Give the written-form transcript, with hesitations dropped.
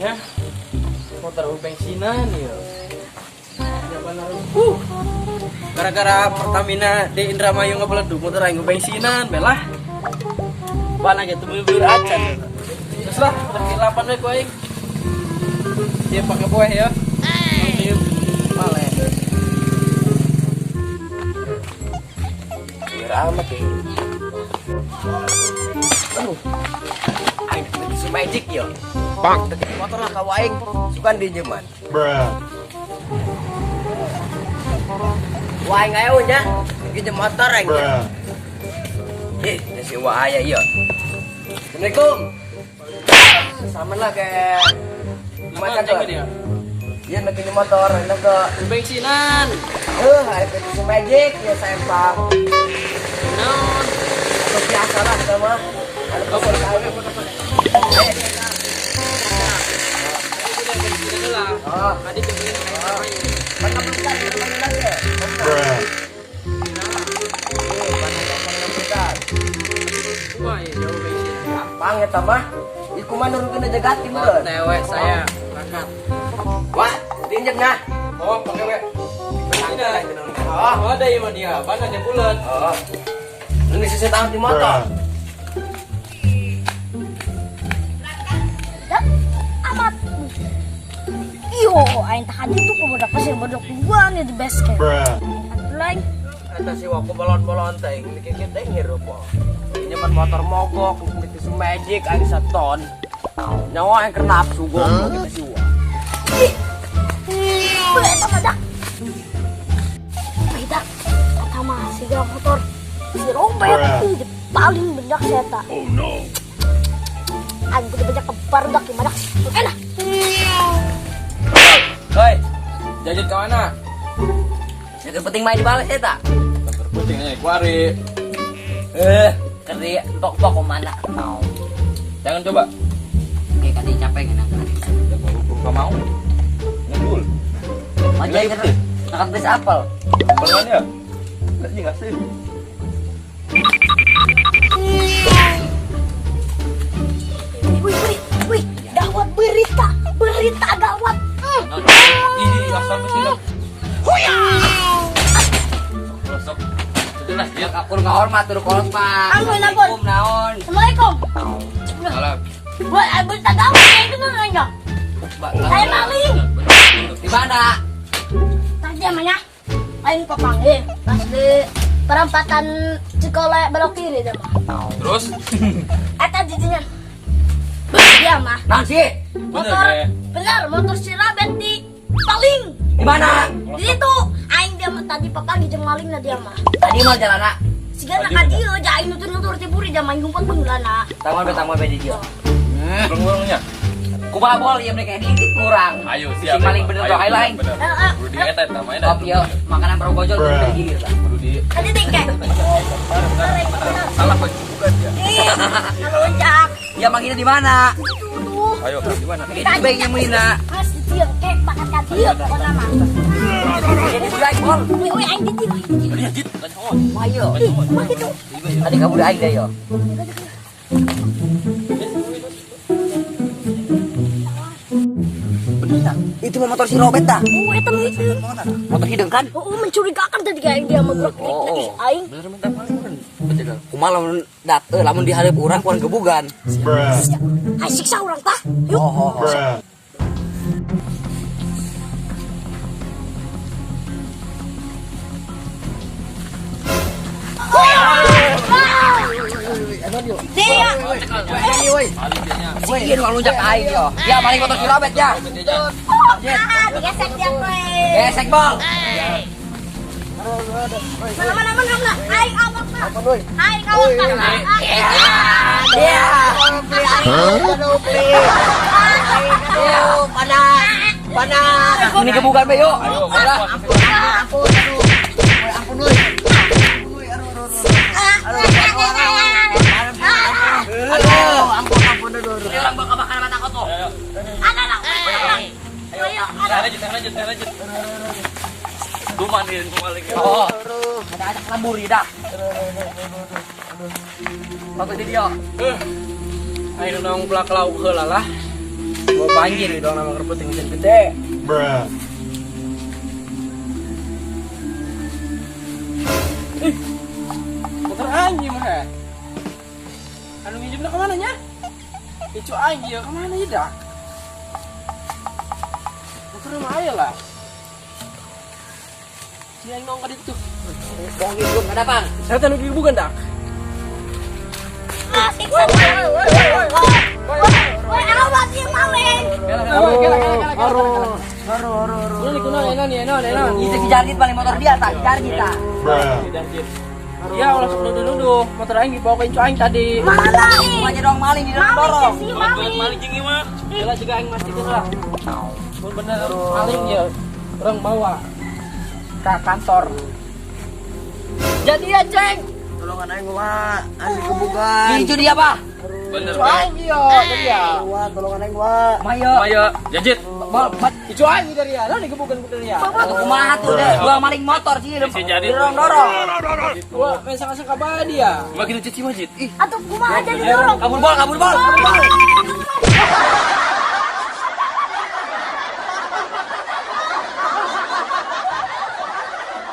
Ya motor bensinan ya. Gara-gara Pertamina di Indramayu ngebeleduk motor aing bensinan belah. Bana gitu beli acan. Terus lah perkilapan we ku aing. Dia pakai buah ya. Dia male. Biar amat ya. Aing itu magic yo. Bang, deket motor lah kau aing, sukan di nyeman. Waing ayo nya, kita motor aing. Nasi wahaya iya. Assalamualaikum. Sama lah kayak macam tu. Iya nak ke motor, nak ke bensinan. Ada ke magic ya saya bang. Non, atau biasa lah sama. Ada kau boleh Tadi cobain banyak besar ya. Gampang ya tamah. Iku mah nurunin aja gati meureun. Tewe saya berangkat. Wah, tinjek nah. Oh, pakai we. Ada ieu mah dia, bannya bulat. Ini sisi tangan di motor. Yo, aing tadi tuh pemuda pasir bodok gua nih the best kayak. Lain. Ada si waku balon-balon teh, dikit-dikit teh ngirup. Ini mah motor mogok, itu magic aing saton. Nyawa yang kena nafsu gua kita siwa. Beda pada. Beda. Kata mah si motor si Robert itu paling bedak seta. Oh no. Aing udah banyak kebar dak gimana? Enak. Hei, jajan ke mana? Yang penting main di balas ya tak? Terpenting aja kuari. Keri pok mana? Mau. Jangan coba. Oke, kali capek kan nanti. Ya ukur kau mau. Ngedul. Aja kan. Makan bes apel. Apelnya ya? Lagi nggak sih? Wih, gawat berita gawat. Ih, asal mesin. Huya. Sok. Jelas dia Kapur ngahormat turun kolot pak. Ampun. Naon. Assalamualaikum. salam. Buat berita gawat kayak gitu nanya. Saya maling. Di mana? Tadi namanya lain papanggil pas di perempatan Cikole belok kiri dia mah. Terus? Tadi dia mah Nanti. motor motor si Rabet di paling Di mana? di situ aing dia mah tadi papanggil jeung malingna dia mah. Tadi mau jalan nak. Sigana ka dieu ja aing nutur tiburi dia main ngumpet penggulana. Tamu be di dia. Burung-burungnya. Kubabol ya mereka dikit kurang. Ayo Si paling bener tuh lain. Kudu dieta namanya. Kopi makanan perogojol kudu digigir lah. Kudu di Tadi tingkat. salah bukan ya. Ngelunjak. Ya manggilnya di mana? Tuh. Ayo di mana? Itu baiknya Melina. Mas dieu kek bakat ka dieu pokona mah. Jadi budak bol. Wih aing di dieu. Tadi jit tanya on. Ayo. Mah gitu. Tadi kamu udah aing deh yo. Itu mah motor si Robet dah. Oh eta mah itu. Motor hidung kan? Oh mencurigakan tadi kayak dia mah gerak aing. Bener minta paling bener. Kumaha lamun lamun dihareup urang kuan gebugan. Hai siksa urang tah. Yuk. Oh. woi. Sikin kalau lunjak ke aing yo. Ya maling motor si Robert ya. Digesek dia gue. Gesek bol. Mana aing awak mah. Apa woi? Aing awak mah. Ya. Panas. Ini kebukan be yuk. Ayo, mana? Ampun woi. Aduh, ampun aduh. Ini orang bakal mata kau tuh. Lanjut. Gumanin balik ya. Oh. Ada ajak lambur ya dah. Bagus di dia. Ayo nong pelak lauk heula lah. Mau banjir dong nama kerpeting gede. Bruh. Motor anjing mah. Anu minjemna ke mana nya? Itu anjing ke mana ya dak? Motor mah aya lah. Siang nong ka ditu. Bong itu ada bang. Saya tanu di bukan dak. Siksa. Woi, awak yang maling. Ini kuna enon. Itu si Jargit paling motor dia tak Jargit tak. Bruh. Ya, ulah sok nuduh. Motor aing dibawa ke aing tadi. Mana? Aja dong maling di dalam dorong. Si maling. jeung ieu mah. Heula juga aing mastikeun lah. Mun bener maling ya orang bawa ke kantor. Jadi ya, Ceng. Tolongan aing gua. Anjing kebukan. Itu dia apa? Bener aing yo, tadi ya. Wah, tolongan aing gua. Mayo. Ayo, jajit. Bat. Icu aing dari ya. Lah digebukan dari ya. Atau kumaha tuh deh. Gua maling motor sih. Dorong. Gua mesang-mesang ka dia. Makin cuci wajit. Ih, Atuh kumaha aja didorong. Kabur bol.